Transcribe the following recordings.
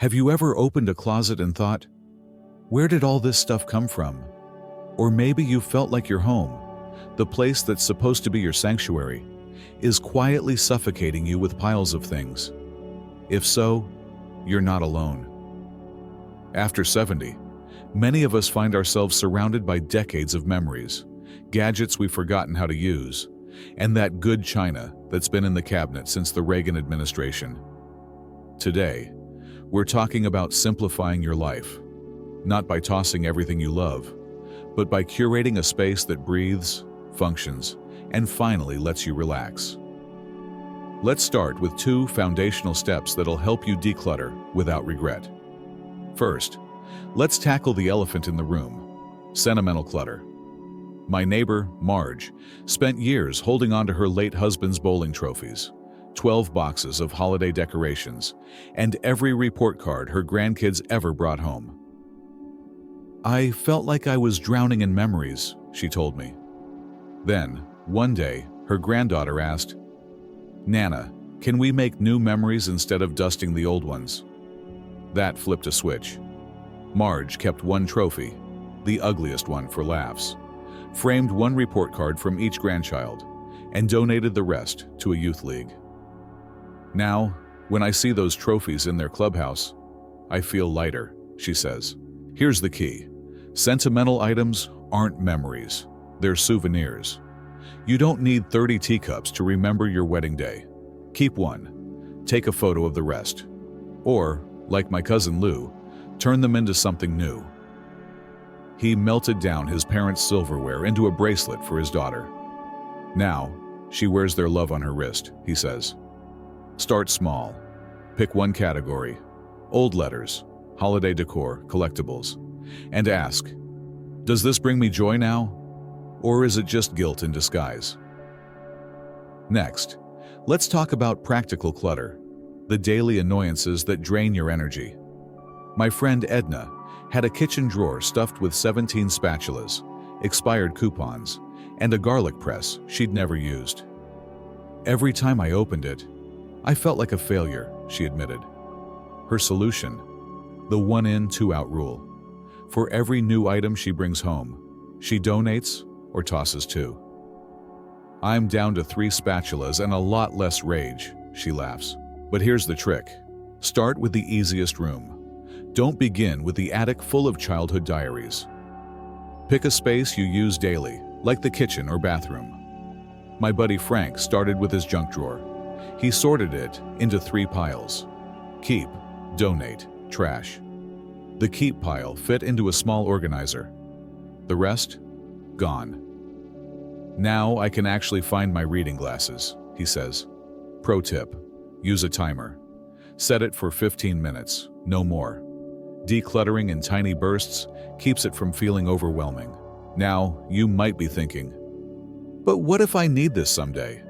Have you ever opened a closet and thought, where did all this stuff come from? Or maybe you felt like your home, the place that's supposed to be your sanctuary, is quietly suffocating you with piles of things. If so, you're not alone. After 70, many of us find ourselves surrounded by decades of memories, gadgets we've forgotten how to use, and that good china that's been in the cabinet since the Reagan administration. Today, we're talking about simplifying your life, not by tossing everything you love, but by curating a space that breathes, functions, and finally lets you relax. Let's start with 2 foundational steps that'll help you declutter without regret. First, let's tackle the elephant in the room: sentimental clutter. My neighbor, Marge, spent years holding on to her late husband's bowling trophies, 12 boxes of holiday decorations, and every report card her grandkids ever brought home. I felt like I was drowning in memories, she told me. Then, one day, her granddaughter asked, "Nana, can we make new memories instead of dusting the old ones?" That flipped a switch. Marge kept one trophy, the ugliest one for laughs, framed one report card from each grandchild, and donated the rest to a youth league. Now, when I see those trophies in their clubhouse, I feel lighter, she says. Here's the key. Sentimental items aren't memories, they're souvenirs. You don't need 30 teacups to remember your wedding day. Keep one, take a photo of the rest. Or, like my cousin Lou, turn them into something new. He melted down his parents' silverware into a bracelet for his daughter. Now, she wears their love on her wrist, he says. Start small. Pick one category: old letters, holiday decor, collectibles, and ask, does this bring me joy now? Or is it just guilt in disguise? Next, let's talk about practical clutter, the daily annoyances that drain your energy. My friend Edna had a kitchen drawer stuffed with 17 spatulas, expired coupons, and a garlic press she'd never used. Every time I opened it, I felt like a failure, she admitted. Her solution: the 1 in, 2 out rule. For every new item she brings home, she donates or tosses 2. I'm down to 3 spatulas and a lot less rage, she laughs. But here's the trick. Start with the easiest room. Don't begin with the attic full of childhood diaries. Pick a space you use daily, like the kitchen or bathroom. My buddy Frank started with his junk drawer. He sorted it into 3 piles: keep, donate, trash. The keep pile fit into a small organizer. The rest? Gone. Now I can actually find my reading glasses, he says. Pro tip: use a timer. Set it for 15 minutes, no more. Decluttering in tiny bursts keeps it from feeling overwhelming. Now, you might be thinking, but what if I need this someday?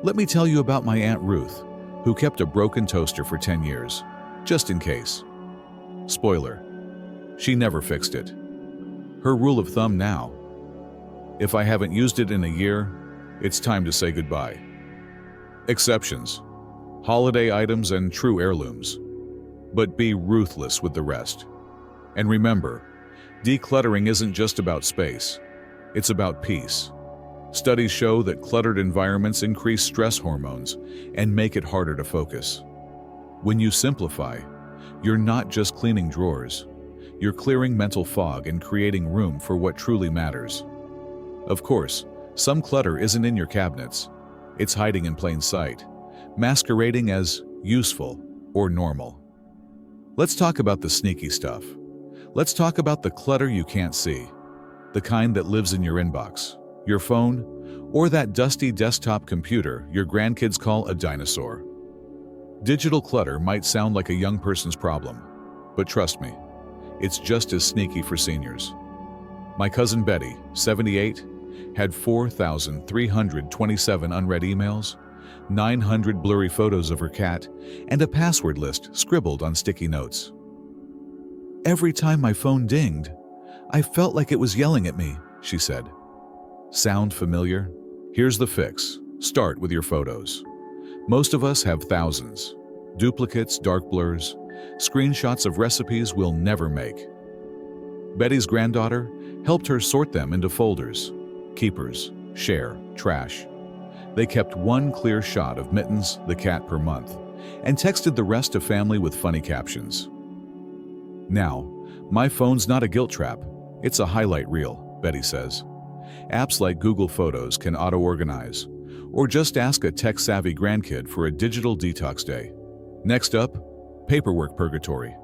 Let me tell you about my Aunt Ruth, who kept a broken toaster for 10 years, just in case. Spoiler: she never fixed it. Her rule of thumb now: if I haven't used it in a year, it's time to say goodbye. Exceptions: holiday items and true heirlooms. But be ruthless with the rest. And remember, decluttering isn't just about space, it's about peace. Studies show that cluttered environments increase stress hormones and make it harder to focus. When you simplify, you're not just cleaning drawers, you're clearing mental fog and creating room for what truly matters. Of course, some clutter isn't in your cabinets. It's hiding in plain sight, masquerading as useful or normal. Let's talk about the sneaky stuff. Let's talk about the clutter you can't see, the kind that lives in your inbox, your phone, or that dusty desktop computer your grandkids call a dinosaur. Digital clutter might sound like a young person's problem, but trust me, it's just as sneaky for seniors. My cousin Betty, 78, had 4,327 unread emails, 900 blurry photos of her cat, and a password list scribbled on sticky notes. Every time my phone dinged, I felt like it was yelling at me, she said. Sound familiar? Here's the fix. Start with your photos. Most of us have thousands. Duplicates, dark blurs, screenshots of recipes we'll never make. Betty's granddaughter helped her sort them into folders: keepers, share, trash. They kept one clear shot of Mittens, the cat, per month, and texted the rest to family with funny captions. Now, my phone's not a guilt trap, it's a highlight reel, Betty says. Apps like Google Photos can auto-organize, or just ask a tech-savvy grandkid for a digital detox day. Next up, paperwork purgatory.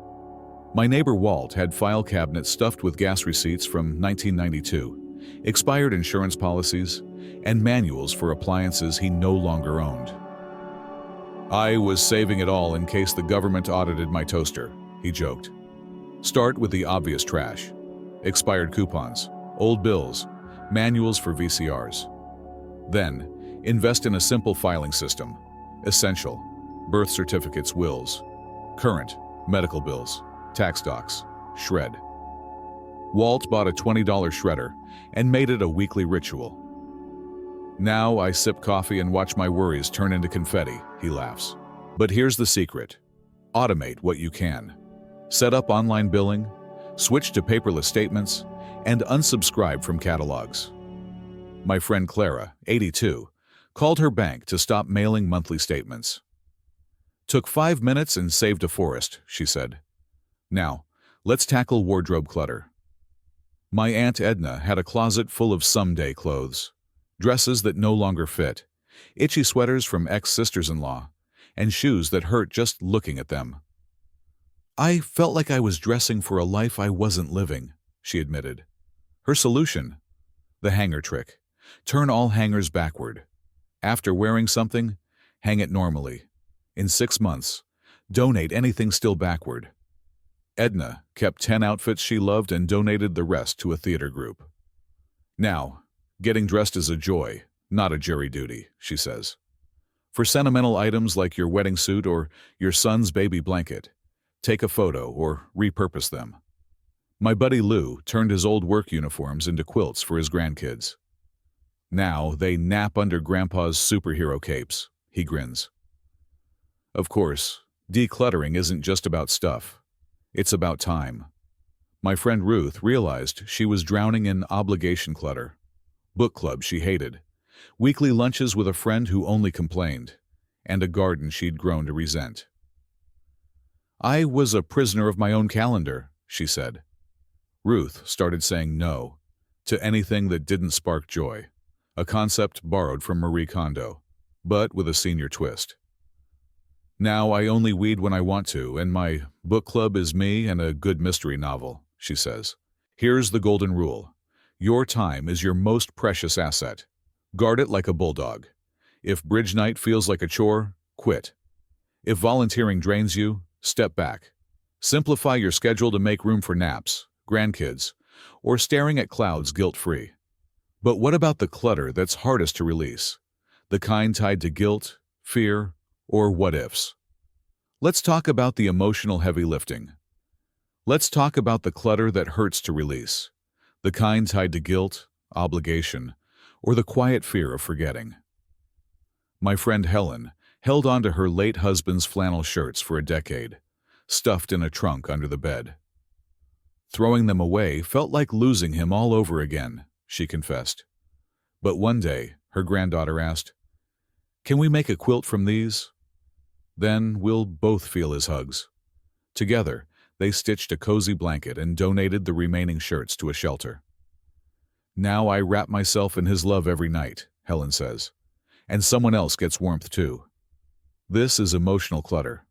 My neighbor Walt had file cabinets stuffed with gas receipts from 1992, expired insurance policies, and manuals for appliances he no longer owned. I was saving it all in case the government audited my toaster, he joked. Start with the obvious trash: expired coupons, old bills, manuals for VCRs. Then, invest in a simple filing system: essential, birth certificates, wills; current, medical bills; tax docs; shred. Walt bought a $20 shredder and made it a weekly ritual. Now I sip coffee and watch my worries turn into confetti, he laughs. But here's the secret: automate what you can. Set up online billing, switch to paperless statements, and unsubscribe from catalogs. My friend Clara, 82, called her bank to stop mailing monthly statements. Took 5 minutes and saved a forest, she said. Now, let's tackle wardrobe clutter. My Aunt Edna had a closet full of someday clothes, dresses that no longer fit, itchy sweaters from ex-sisters-in-law, and shoes that hurt just looking at them. I felt like I was dressing for a life I wasn't living, she admitted. Her solution? The hanger trick. Turn all hangers backward. After wearing something, hang it normally. In 6 months, donate anything still backward. Edna kept 10 outfits she loved and donated the rest to a theater group. Now, getting dressed is a joy, not a jury duty, she says. For sentimental items like your wedding suit or your son's baby blanket, take a photo or repurpose them. My buddy Lou turned his old work uniforms into quilts for his grandkids. Now they nap under Grandpa's superhero capes, he grins. Of course, decluttering isn't just about stuff. It's about time. My friend Ruth realized she was drowning in obligation clutter. Book clubs she hated, weekly lunches with a friend who only complained, and a garden she'd grown to resent. I was a prisoner of my own calendar, she said. Ruth started saying no to anything that didn't spark joy, a concept borrowed from Marie Kondo, but with a senior twist. Now I only weed when I want to, and my book club is me and a good mystery novel, she says. Here's the golden rule. Your time is your most precious asset. Guard it like a bulldog. If bridge night feels like a chore, quit. If volunteering drains you, step back. Simplify your schedule to make room for naps, grandkids, or staring at clouds guilt-free. But what about the clutter that's hardest to release? The kind tied to guilt, fear, or what-ifs? Let's talk about the emotional heavy lifting. Let's talk about the clutter that hurts to release. The kind tied to guilt, obligation, or the quiet fear of forgetting. My friend Helen held on to her late husband's flannel shirts for a decade, stuffed in a trunk under the bed. Throwing them away felt like losing him all over again, she confessed. But one day, her granddaughter asked, "Can we make a quilt from these?" Then we'll both feel his hugs. Together, they stitched a cozy blanket and donated the remaining shirts to a shelter. Now I wrap myself in his love every night, Helen says, and someone else gets warmth too. This is emotional clutter.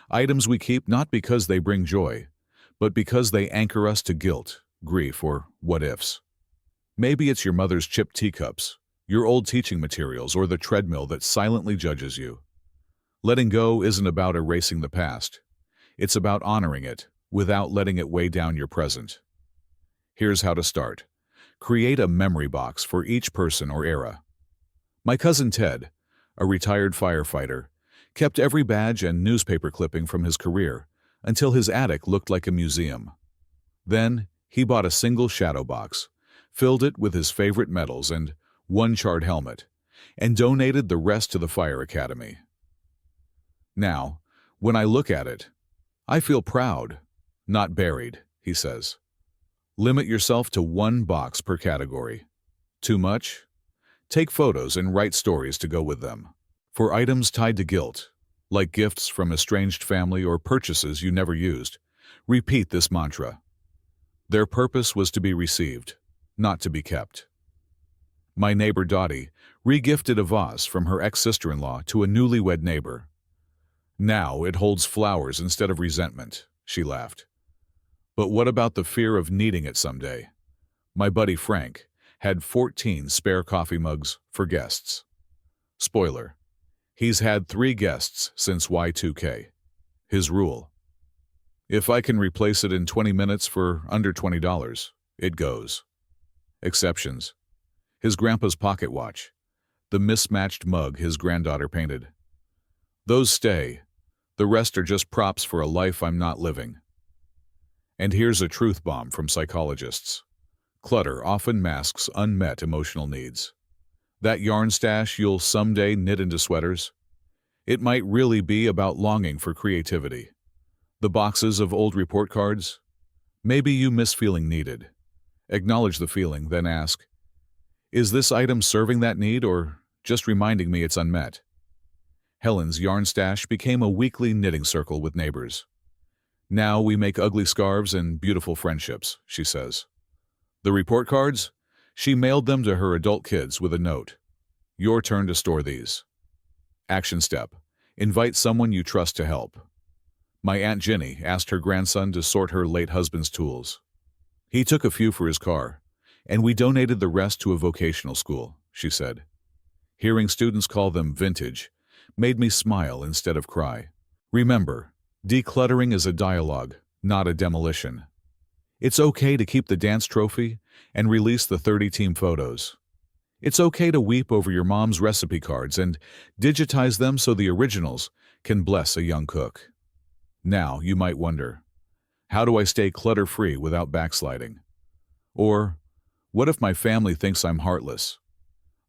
Items we keep not because they bring joy, but because they anchor us to guilt, grief, or what-ifs. Maybe it's your mother's chipped teacups, your old teaching materials, or the treadmill that silently judges you. Letting go isn't about erasing the past. It's about honoring it without letting it weigh down your present. Here's how to start. Create a memory box for each person or era. My cousin Ted, a retired firefighter, kept every badge and newspaper clipping from his career until his attic looked like a museum. Then he bought a single shadow box, filled it with his favorite medals and one charred helmet, and donated the rest to the fire academy. Now, when I look at it, I feel proud, not buried, he says. Limit yourself to one box per category. Too much? Take photos and write stories to go with them. For items tied to guilt, like gifts from estranged family or purchases you never used, repeat this mantra. Their purpose was to be received, not to be kept. My neighbor Dottie regifted a vase from her ex-sister-in-law to a newlywed neighbor. Now it holds flowers instead of resentment, she laughed. But what about the fear of needing it someday? My buddy Frank had 14 spare coffee mugs for guests. Spoiler, he's had 3 guests since Y2K. His rule: if I can replace it in 20 minutes for under $20, it goes. Exceptions: his grandpa's pocket watch, the mismatched mug his granddaughter painted. Those stay. The rest are just props for a life I'm not living. And here's a truth bomb from psychologists. Clutter often masks unmet emotional needs. That yarn stash you'll someday knit into sweaters? It might really be about longing for creativity. The boxes of old report cards? Maybe you miss feeling needed. Acknowledge the feeling, then ask, is this item serving that need or just reminding me it's unmet? Helen's yarn stash became a weekly knitting circle with neighbors. Now we make ugly scarves and beautiful friendships, she says. The report cards? She mailed them to her adult kids with a note. Your turn to store these. Action step: invite someone you trust to help. My Aunt Jenny asked her grandson to sort her late husband's tools. He took a few for his car, and we donated the rest to a vocational school, she said. Hearing students call them vintage made me smile instead of cry. Remember, decluttering is a dialogue, not a demolition. It's okay to keep the dance trophy and release the 30 team photos. It's okay to weep over your mom's recipe cards and digitize them so the originals can bless a young cook. Now, you might wonder, how do I stay clutter-free without backsliding? Or, what if my family thinks I'm heartless?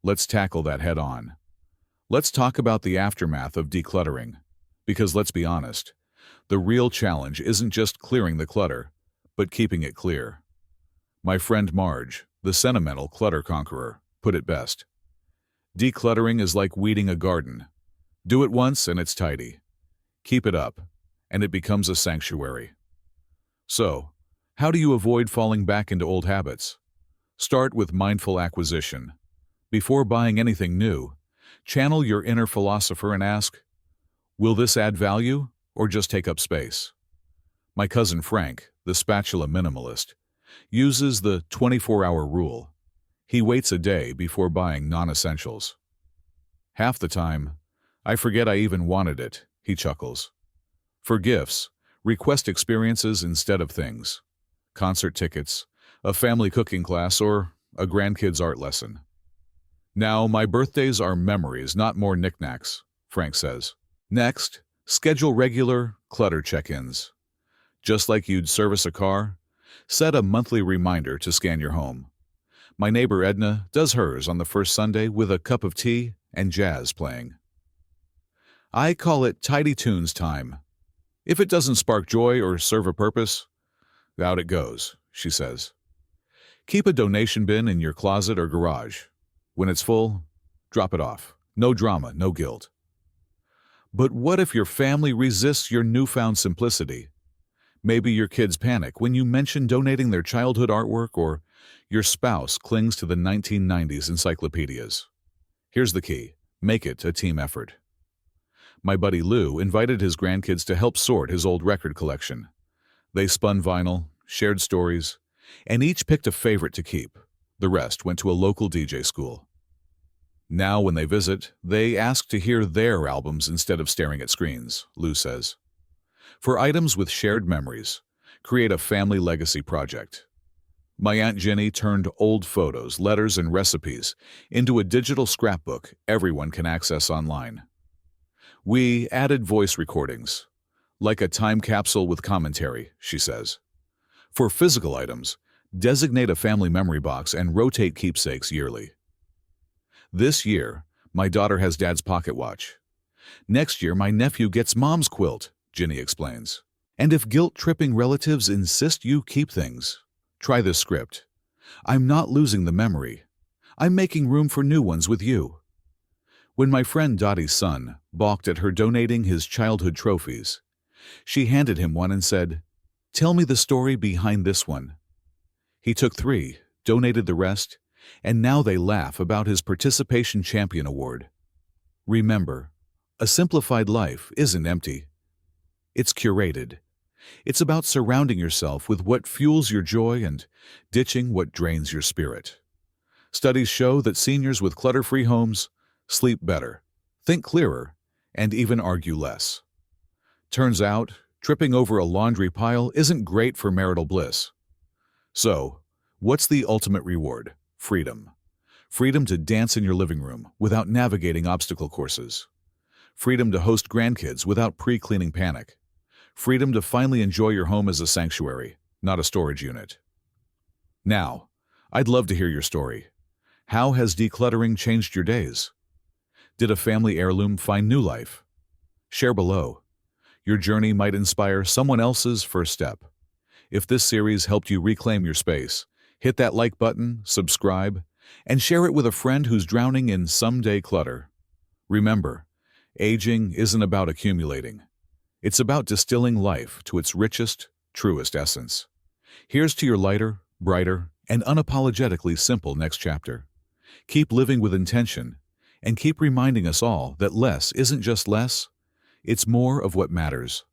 Let's tackle that head on. Let's talk about the aftermath of decluttering, because let's be honest, the real challenge isn't just clearing the clutter, but keeping it clear. My friend Marge, the sentimental clutter conqueror, put it best. Decluttering is like weeding a garden. Do it once and it's tidy. Keep it up, and it becomes a sanctuary. So, how do you avoid falling back into old habits? Start with mindful acquisition. Before buying anything new, channel your inner philosopher and ask, will this add value or just take up space? My cousin Frank, the spatula minimalist, uses the 24-hour rule. He waits a day before buying non-essentials. Half the time, I forget I even wanted it, he chuckles. For gifts, request experiences instead of things. Concert tickets, a family cooking class, or a grandkid's art lesson. Now, my birthdays are memories, not more knickknacks, Frank says. Next, schedule regular clutter check-ins. Just like you'd service a car, set a monthly reminder to scan your home. My neighbor Edna does hers on the first Sunday with a cup of tea and jazz playing. I call it tidy tunes time. If it doesn't spark joy or serve a purpose, out it goes, she says. Keep a donation bin in your closet or garage. When it's full, drop it off. No drama, no guilt. But what if your family resists your newfound simplicity? Maybe your kids panic when you mention donating their childhood artwork, or your spouse clings to the 1990s encyclopedias. Here's the key: make it a team effort. My buddy Lou invited his grandkids to help sort his old record collection. They spun vinyl, shared stories, and each picked a favorite to keep. The rest went to a local DJ school. Now when they visit, they ask to hear their albums instead of staring at screens, Lou says. For items with shared memories, create a family legacy project. My Aunt Jenny turned old photos, letters, and recipes into a digital scrapbook everyone can access online. We added voice recordings, like a time capsule with commentary, she says. For physical items, designate a family memory box and rotate keepsakes yearly. This year, my daughter has Dad's pocket watch. Next year, my nephew gets Mom's quilt, Ginny explains. And if guilt-tripping relatives insist you keep things, try this script. I'm not losing the memory. I'm making room for new ones with you. When my friend Dottie's son balked at her donating his childhood trophies, she handed him one and said, "Tell me the story behind this one." He took 3, donated the rest, and now they laugh about his Participation Champion Award. Remember, a simplified life isn't empty. It's curated. It's about surrounding yourself with what fuels your joy and ditching what drains your spirit. Studies show that seniors with clutter-free homes sleep better, think clearer, and even argue less. Turns out, tripping over a laundry pile isn't great for marital bliss. So, what's the ultimate reward? Freedom. Freedom to dance in your living room without navigating obstacle courses. Freedom to host grandkids without pre-cleaning panic. Freedom to finally enjoy your home as a sanctuary, not a storage unit. Now, I'd love to hear your story. How has decluttering changed your days? Did a family heirloom find new life? Share below. Your journey might inspire someone else's first step. If this series helped you reclaim your space, hit that like button, subscribe, and share it with a friend who's drowning in someday clutter. Remember, aging isn't about accumulating. It's about distilling life to its richest, truest essence. Here's to your lighter, brighter, and unapologetically simple next chapter. Keep living with intention, and keep reminding us all that less isn't just less, it's more of what matters.